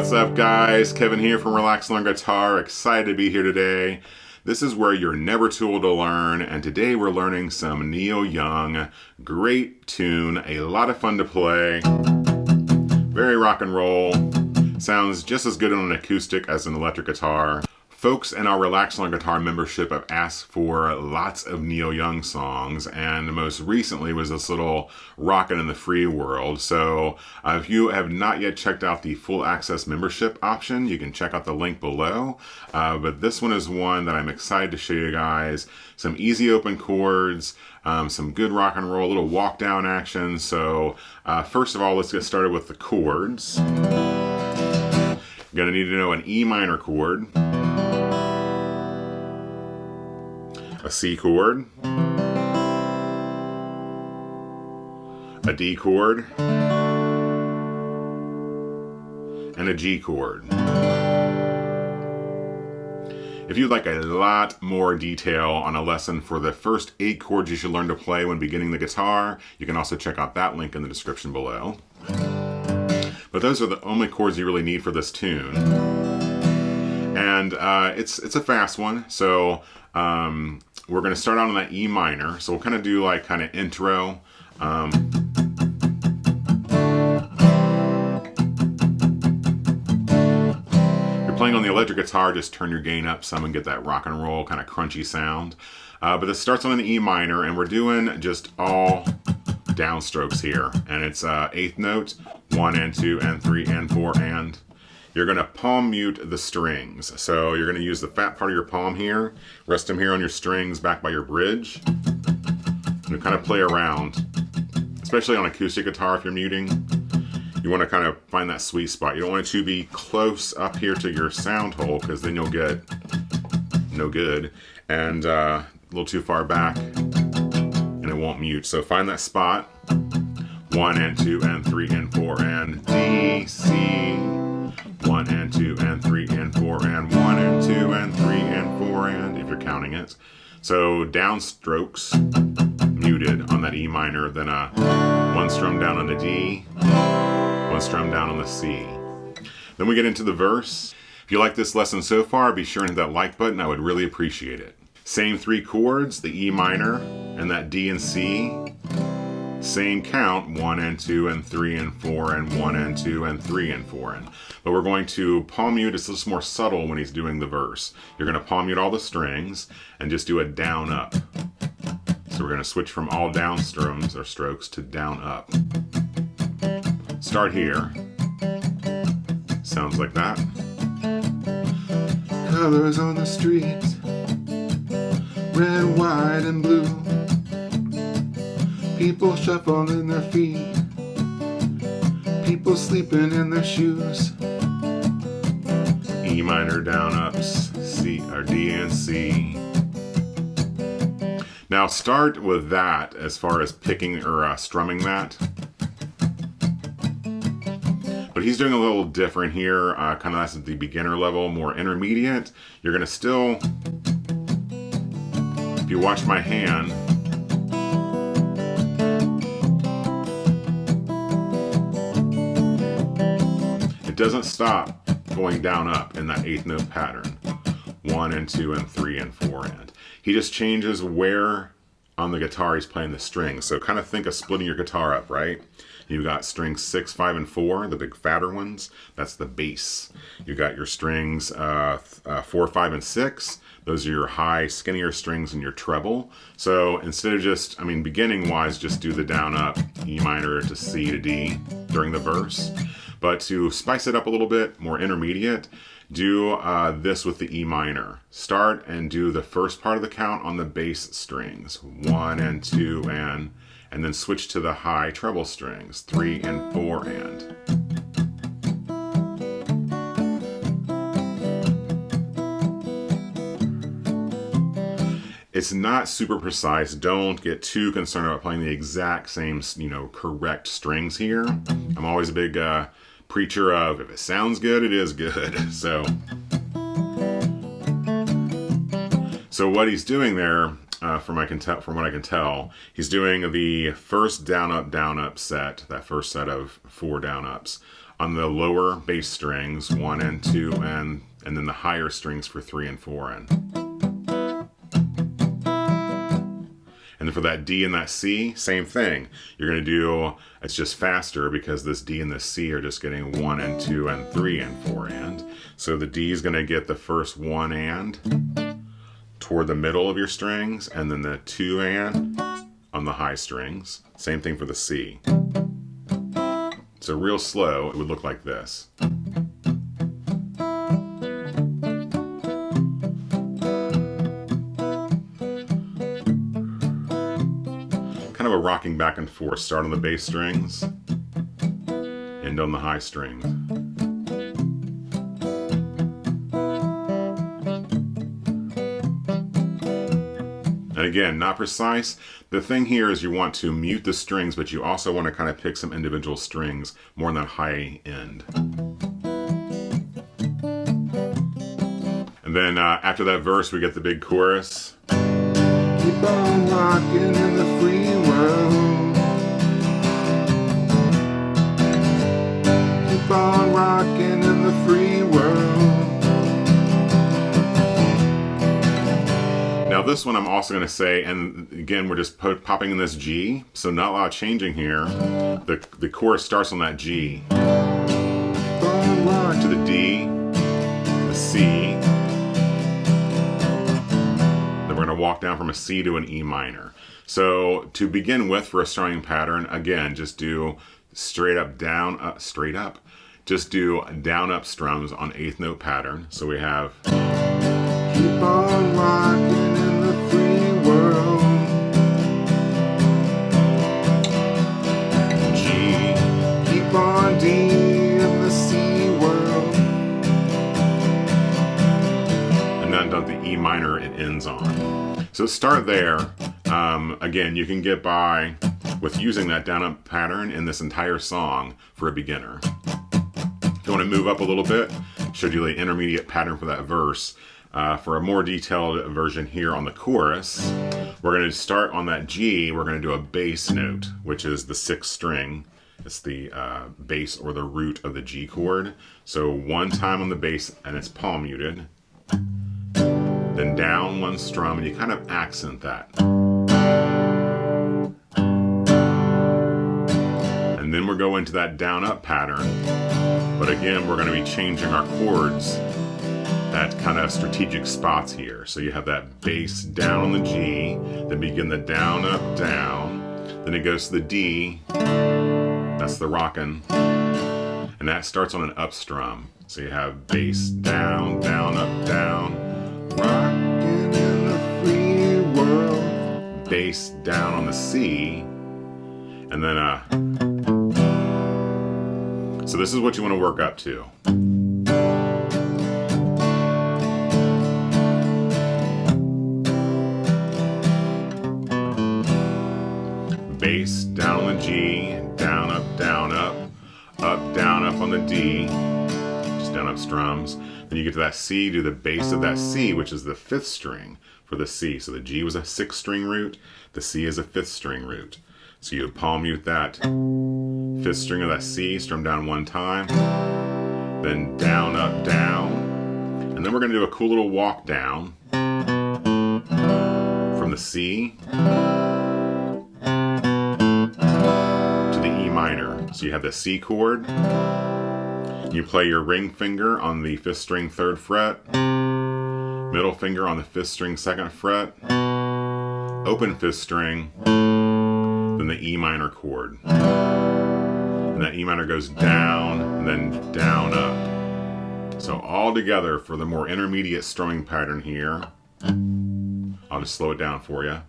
What's up guys? Kevin here from Relax Learn Guitar. Excited to be here today. This is where you're never too old to learn, and today we're learning some Neil Young. Great tune, a lot of fun to play, very rock and roll. Sounds just as good on an acoustic as an electric guitar. Folks in our Relax Learn Guitar membership have asked for lots of Neil Young songs, and most recently was this little Rockin' in the Free World. So if you have not yet checked out the full access membership option, you can check out the link below. But this one is one that I'm excited to show you guys. Some easy open chords, some good rock and roll, a little walk down action. So first of all, let's get started with the chords. You're gonna need to know an E minor chord, a C chord, a D chord, and a G chord. If you'd like a lot more detail on a lesson for the first 8 chords you should learn to play when beginning the guitar, you can also check out that link in the description below. But those are the only chords you really need for this tune. And it's a fast one, so we're going to start out on that E minor. So we'll kind of do like kind of intro. If you're playing on the electric guitar, just turn your gain up some and get that rock and roll kind of crunchy sound. But this starts on an E minor, and we're doing just all downstrokes here. And it's 8th note, 1 and 2 and 3 and 4 and. You're going to palm mute the strings. So you're going to use the fat part of your palm here, rest them here on your strings back by your bridge, and kind of play around. Especially on acoustic guitar, if you're muting, you want to kind of find that sweet spot. You don't want it to be close up here to your sound hole, because then you'll get no good, and a little too far back and it won't mute. So find that spot. 1 and 2 and 3 and 4 and D, C. 1 and 2 and 3 and 4 and 1 and 2 and 3 and 4 and, if you're counting it. So downstrokes muted on that E minor, then a 1 strum down on the D, 1 strum down on the C. Then we get into the verse. If you like this lesson so far, be sure to hit that like button. I would really appreciate it. Same 3 chords, the E minor and that D and C. Same count, 1 and 2 and 3 and 4 and 1 and 2 and 3 and 4 and. But we're going to palm mute. It's just more subtle when he's doing the verse. You're going to palm mute all the strings and just do a down up. So we're going to switch from all down strums or strokes to down up. Start here. Sounds like that. Colors on the street, red, white, and blue. People shuffling their feet, people sleeping in their shoes. E minor down ups, C or D and C. Now start with that as far as picking or strumming that. But he's doing a little different here, kind of that's at the beginner level, more intermediate. You're gonna still, if you watch my hand, doesn't stop going down up in that 8th note pattern. 1 and 2 and 3 and 4 and. He just changes where on the guitar he's playing the strings. So kind of think of splitting your guitar up, right? You've got strings 6, 5, and 4, the big fatter ones. That's the bass. You got your strings 4, 5, and 6. Those are your high, skinnier strings in your treble. So instead of just, beginning wise, just do the down up, E minor to C to D during the verse. But to spice it up a little bit, more intermediate, do this with the E minor. Start and do the first part of the count on the bass strings. 1 and 2 and then switch to the high treble strings. 3 and 4 and. It's not super precise. Don't get too concerned about playing the exact same, correct strings here. I'm always a big preacher of, if it sounds good, it is good. So what he's doing there, from what I can tell, he's doing the first down up set, that first set of 4 down ups, on the lower bass strings, 1 and 2 and then the higher strings for 3 and 4 and. And then for that D and that C, same thing. You're going to do, it's just faster because this D and this C are just getting 1 and 2 and 3 and 4 and. So the D is going to get the first 1 and toward the middle of your strings, and then the 2 and on the high strings. Same thing for the C. So real slow, it would look like this. Kind of a rocking back and forth. Start on the bass strings, end on the high strings. And again, not precise. The thing here is you want to mute the strings, but you also want to kind of pick some individual strings more on that high end. And then after that verse, we get the big chorus. Keep on rocking in the free world. Keep on rocking in the free world. Now this one I'm also going to say, and again we're just popping in this G, so not a lot of changing here. The chorus starts on that G. To the D, the C. Then we're going to walk down from a C to an E minor. So to begin with, for a strumming pattern, again, just do straight up, down, up, straight up. Just do down, up strums on 8th note pattern. So we have Keep on rocking in the free world. G, Keep on D in the C world. and then the E minor it ends on. So start there. Again, you can get by with using that down up pattern in this entire song for a beginner. If you want to move up a little bit, showed you the intermediate pattern for that verse. For a more detailed version here on the chorus, we're going to start on that G. We're going to do a bass note, which is the 6th string. It's the bass or the root of the G chord. So one time on the bass, and it's palm muted. Then down one strum, and you kind of accent that. And then we're going to that down up pattern. But again, we're going to be changing our chords at kind of strategic spots here. So you have that bass down on the G, then begin the down, up, down. Then it goes to the D, that's the rockin', and that starts on an up strum. So you have bass down, down, up, down, Rocking in the free world. bass down on the C, and then so this is what you want to work up to. Bass down on the G, down, up, down, up, down, up on the D, just down, up strums. Then you get to that C, do the bass of that C, which is the 5th string for the C. So the G was a 6th string root, the C is a 5th string root. So you palm mute that 5th string of that C, strum down one time, then down, up, down, and then we're going to do a cool little walk down from the C to the E minor. So you have the C chord, you play your ring finger on the 5th string 3rd fret, middle finger on the 5th string 2nd fret, open 5th string, then the E minor chord. And that E minor goes down, and then down, up. So all together for the more intermediate strumming pattern here. I'll just slow it down for you.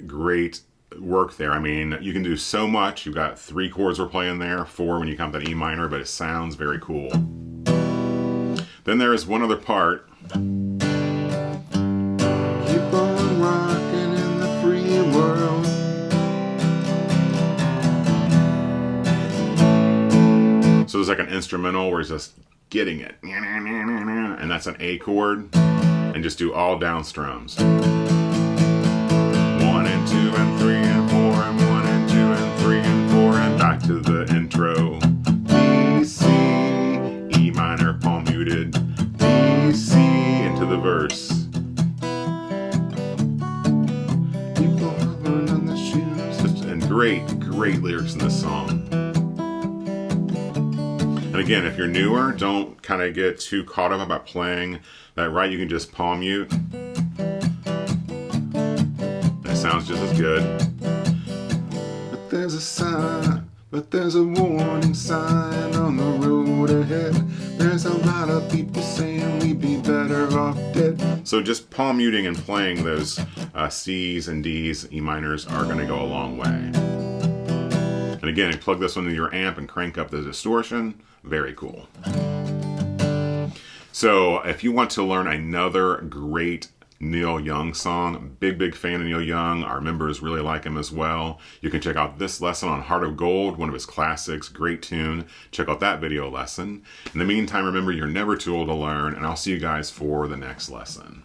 Great work there. I mean, you can do so much. You've got 3 chords we're playing there, 4 when you count that E minor, but it sounds very cool. Then there is one other part. So there's like an instrumental where it's just getting it. And that's an A chord. And just do all down strums. 1 and 2 and 3 and 4 and 1 and 2 and 3 and 4 and back to the intro. D, C, E minor, palm muted. D, C into the verse. And great lyrics in this song. And again, if you're newer, don't kind of get too caught up about playing that right. You can just palm mute. It sounds just as good. But there's a sign, but there's a warning sign on the road ahead. There's a lot of people saying we'd be better off dead. So just palm muting and playing those C's and D's, E minors are going to go a long way. And again, you plug this one into your amp and crank up the distortion. Very cool. So if you want to learn another great Neil Young song, big fan of Neil Young, our members really like him as well, you can check out this lesson on Heart of Gold, one of his classics, great tune. Check out that video lesson. In the meantime, remember, you're never too old to learn, and I'll see you guys for the next lesson.